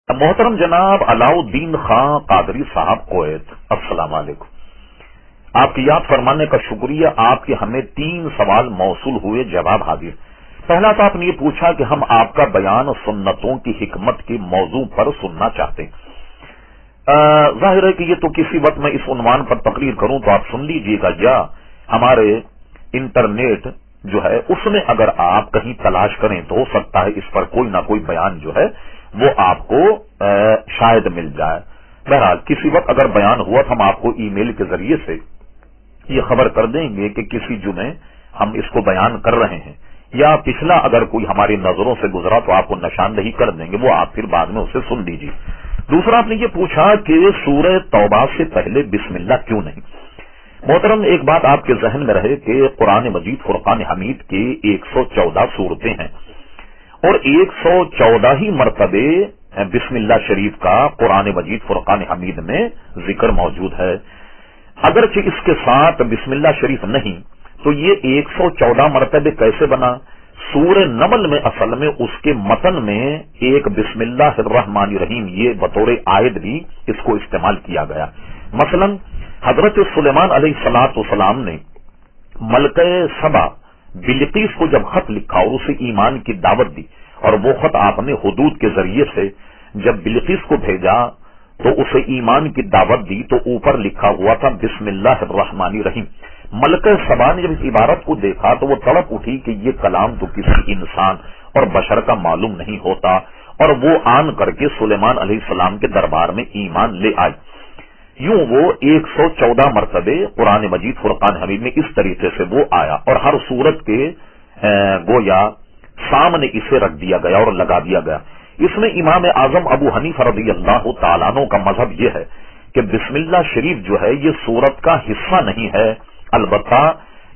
محترم جناب علاؤالدین خان قادری صاحب کویت، السلام علیکم۔ آپ کی یاد فرمانے کا شکریہ۔ آپ کے ہمیں 3 سوال موصول ہوئے، جواب حاضر۔ پہلا تو آپ نے یہ پوچھا کہ ہم آپ کا بیان سنتوں کی حکمت کے موضوع پر سننا چاہتے ہیں۔ ظاہر ہے کہ یہ تو کسی وقت میں اس عنوان پر تقریر کروں تو آپ سن لیجئے گا، یا ہمارے انٹرنیٹ جو ہے اس میں اگر آپ کہیں تلاش کریں تو ہو سکتا ہے اس پر کوئی نہ کوئی بیان جو ہے وہ آپ کو شاید مل جائے۔ بہرحال کسی وقت اگر بیان ہوا تو ہم آپ کو ای میل کے ذریعے سے یہ خبر کر دیں گے کہ کسی جمعے ہم اس کو بیان کر رہے ہیں، یا پچھلا اگر کوئی ہماری نظروں سے گزرا تو آپ کو نشاندہی کر دیں گے، وہ آپ پھر بعد میں اسے سن لیجیے۔ دوسرا آپ نے یہ پوچھا کہ سورہ توبہ سے پہلے بسم اللہ کیوں نہیں؟ محترم ایک بات آپ کے ذہن میں رہے کہ قرآن مجید فرقان حمید کے 114 سورتیں ہیں، اور 114 ہی مرتبے بسم اللہ شریف کا قرآن مجید فرقان حمید میں ذکر موجود ہے۔ اگرچہ اس کے ساتھ بسم اللہ شریف نہیں تو یہ 114 مرتبے کیسے بنا؟ سورہ نمل میں اصل میں اس کے متن میں ایک بسم اللہ الرحمن الرحیم یہ بطور آیت بھی اس کو استعمال کیا گیا۔ مثلا حضرت سلیمان علیہ الصلوۃ والسلام نے ملکہ سبا بلقیس کو جب خط لکھا اور اسے ایمان کی دعوت دی، اور وہ خط آپ نے حدود کے ذریعے سے جب بلقیس کو بھیجا تو اسے ایمان کی دعوت دی تو اوپر لکھا ہوا تھا بسم اللہ الرحمن الرحیم۔ ملکہ سبا نے جب اس عبارت کو دیکھا تو وہ تڑپ اٹھی کہ یہ کلام تو کسی انسان اور بشر کا معلوم نہیں ہوتا، اور وہ آن کر کے سلیمان علیہ السلام کے دربار میں ایمان لے آئی۔ یوں وہ 114 مرتبے قرآن مجید فرقان حمید میں اس طریقے سے وہ آیا، اور ہر صورت کے گویا سامنے اسے رکھ دیا گیا اور لگا دیا گیا۔ اس میں امام اعظم ابو حنیفہ رضی اللہ تعالیٰ عنہ کا مذہب یہ ہے کہ بسم اللہ شریف جو ہے یہ سورت کا حصہ نہیں ہے، البتہ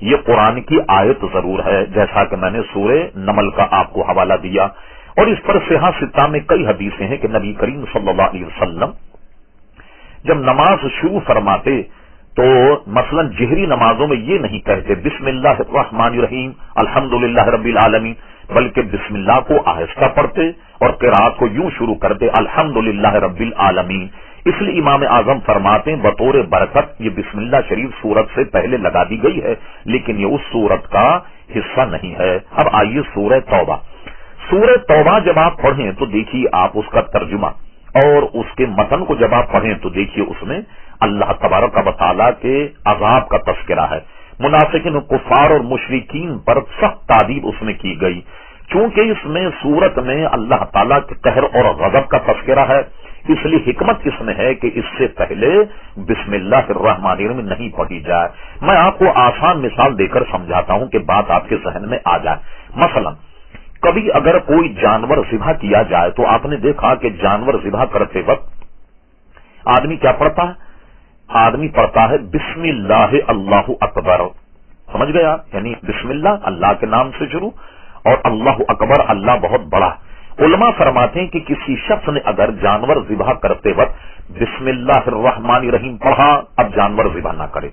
یہ قرآن کی آیت ضرور ہے، جیسا کہ میں نے سورہ نمل کا آپ کو حوالہ دیا۔ اور اس پر صحیح ستہ میں کئی حدیثیں ہیں کہ نبی کریم صلی اللہ علیہ وسلم جب نماز شروع فرماتے تو مثلا جہری نمازوں میں یہ نہیں کہتے بسم اللہ الرحمن الرحیم الحمدللہ رب العالمین، بلکہ بسم اللہ کو آہستہ پڑھتے اور قرات کو یوں شروع کرتے الحمدللہ رب العالمین۔ اس لیے امام اعظم فرماتے ہیں بطور برکت یہ بسم اللہ شریف سورت سے پہلے لگا دی گئی ہے، لیکن یہ اس سورت کا حصہ نہیں ہے۔ اب آئیے سورہ توبہ۔ سورہ توبہ جب آپ پڑھیں تو دیکھیے آپ اس کا ترجمہ اور اس کے متن کو جب آپ پڑھیں تو دیکھیے اس میں اللہ تبارک و تعالیٰ کے عذاب کا تذکرہ ہے، منافقین، کفار اور مشرکین پر سخت تعذیب اس میں کی گئی۔ چونکہ اس میں سورت میں اللہ تعالیٰ کے قہر اور غضب کا تذکرہ ہے، اس لیے حکمت اس میں ہے کہ اس سے پہلے بسم اللہ الرحمن الرحیم نہیں پڑھی جائے۔ میں آپ کو آسان مثال دے کر سمجھاتا ہوں کہ بات آپ کے ذہن میں آ جائے۔ مثلا کبھی اگر کوئی جانور ذبح کیا جائے تو آپ نے دیکھا کہ جانور ذبح کرتے وقت آدمی کیا پڑھتا ہے؟ آدمی پڑھتا ہے بسم اللہ اللہ اکبر، سمجھ گیا؟ یعنی بسم اللہ اللہ کے نام سے شروع، اور اللہ اکبر اللہ بہت بڑا۔ علماء فرماتے ہیں کہ کسی شخص نے اگر جانور ذبح کرتے وقت بسم اللہ الرحمن الرحیم پڑھا، اب جانور ذبح نہ کرے،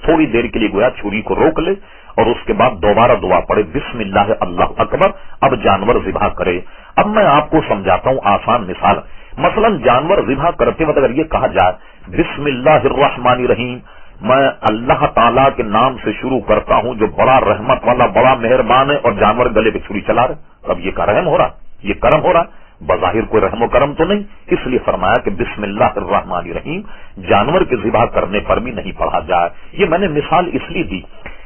تھوڑی دیر کے لیے گویا چھری کو روک لے اور اس کے بعد دوبارہ دعا پڑھے بسم اللہ اللہ اکبر، اب جانور ذبح کرے۔ اب میں آپ کو سمجھاتا ہوں آسان مثال۔ مثلا جانور ذبح کرتے وقت اگر یہ کہا جائے بسم اللہ الرحمن الرحیم، میں اللہ تعالیٰ کے نام سے شروع کرتا ہوں جو بڑا رحمت والا بڑا مہربان ہے، اور جانور گلے پہ چھری چلا رہے، اب یہ کا رحم ہو رہا، یہ کرم ہو رہا؟ بظاہر کوئی رحم و کرم تو نہیں، اس لیے فرمایا کہ بسم اللہ الرحمن الرحیم جانور کے ذبح کرنے پر بھی نہیں پڑھا جائے۔ یہ میں نے مثال اس لیے دی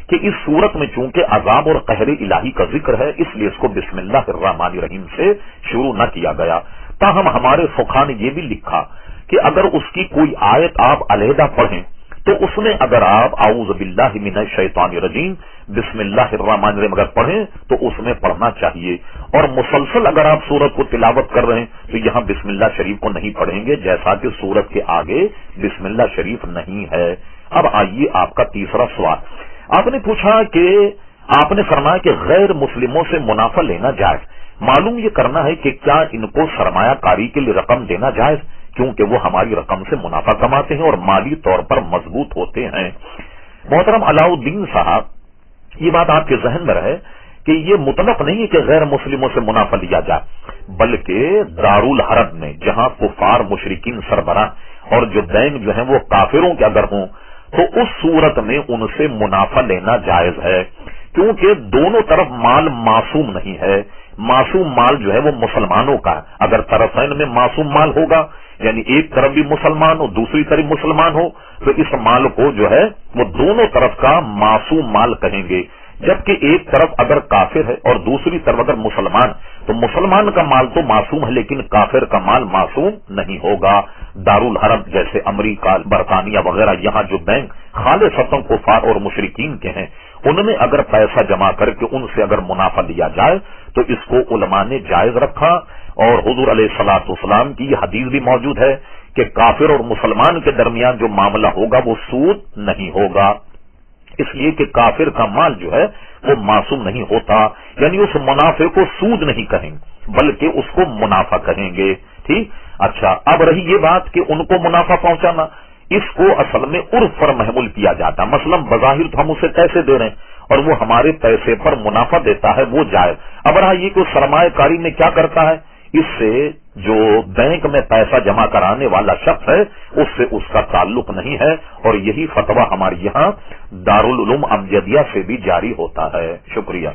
کہ اس صورت میں چونکہ عذاب اور قہر الہی کا ذکر ہے، اس لیے اس کو بسم اللہ الرحمن الرحیم سے شروع نہ کیا گیا۔ تاہم ہمارے فقہا نے یہ بھی لکھا کہ اگر اس کی کوئی آیت آپ علیحدہ پڑھیں تو اس میں اگر آپ اعوذ باللہ من الشیطان الرجیم بسم اللہ الرحمن الرحیم اگر پڑھیں تو اس میں پڑھنا چاہیے، اور مسلسل اگر آپ سورت کو تلاوت کر رہے ہیں تو یہاں بسم اللہ شریف کو نہیں پڑھیں گے، جیسا کہ سورت کے آگے بسم اللہ شریف نہیں ہے۔ اب آئیے آپ کا تیسرا سوال۔ آپ نے پوچھا کہ آپ نے فرمایا کہ غیر مسلموں سے منافع لینا جائز، معلوم یہ کرنا ہے کہ کیا ان کو سرمایہ کاری کے لیے رقم دینا جائز، کیونکہ وہ ہماری رقم سے منافع کماتے ہیں اور مالی طور پر مضبوط ہوتے ہیں۔ محترم علاؤالدین صاحب، یہ بات آپ کے ذہن میں رہے کہ یہ مطلق نہیں ہے کہ غیر مسلموں سے منافع لیا جائے، بلکہ دارالحرب میں جہاں کفار مشرکین سربراہ اور جو بینک جو ہیں وہ کافروں کے اگر ہوں تو اس صورت میں ان سے منافع لینا جائز ہے، کیونکہ دونوں طرف مال معصوم نہیں ہے۔ معصوم مال جو ہے وہ مسلمانوں کا ہے، اگر طرفین میں معصوم مال ہوگا یعنی ایک طرف بھی مسلمان ہو دوسری طرف مسلمان ہو تو اس مال کو جو ہے وہ دونوں طرف کا معصوم مال کہیں گے، جبکہ ایک طرف اگر کافر ہے اور دوسری طرف اگر مسلمان تو مسلمان کا مال تو معصوم ہے لیکن کافر کا مال معصوم نہیں ہوگا۔ دارالحرب جیسے امریکہ، برطانیہ وغیرہ یہاں جو بینک خالصتاً کفار اور مشرکین کے ہیں، ان میں اگر پیسہ جمع کر کے ان سے اگر منافع لیا جائے تو اس کو علماء نے جائز رکھا، اور حضور علیہ الصلوۃ والسلام کی یہ حدیث بھی موجود ہے کہ کافر اور مسلمان کے درمیان جو معاملہ ہوگا وہ سود نہیں ہوگا، اس لیے کہ کافر کا مال جو ہے وہ معصوم نہیں ہوتا، یعنی اس منافع کو سود نہیں کہیں بلکہ اس کو منافع کہیں گے۔ ٹھیک، اچھا اب رہی یہ بات کہ ان کو منافع پہنچانا، اس کو اصل میں عرف پر محمول کیا جاتا ہے، مثلا بظاہر تو ہم اسے پیسے دے رہے ہیں اور وہ ہمارے پیسے پر منافع دیتا ہے، وہ جائز۔ اب رہا یہ کہ سرمایہ کاری میں کیا کرتا ہے، اس سے جو بینک میں پیسہ جمع کرانے والا شخص ہے اس سے اس کا تعلق نہیں ہے، اور یہی فتویٰ ہمارے یہاں دارالعلوم امجدیہ سے بھی جاری ہوتا ہے۔ شکریہ۔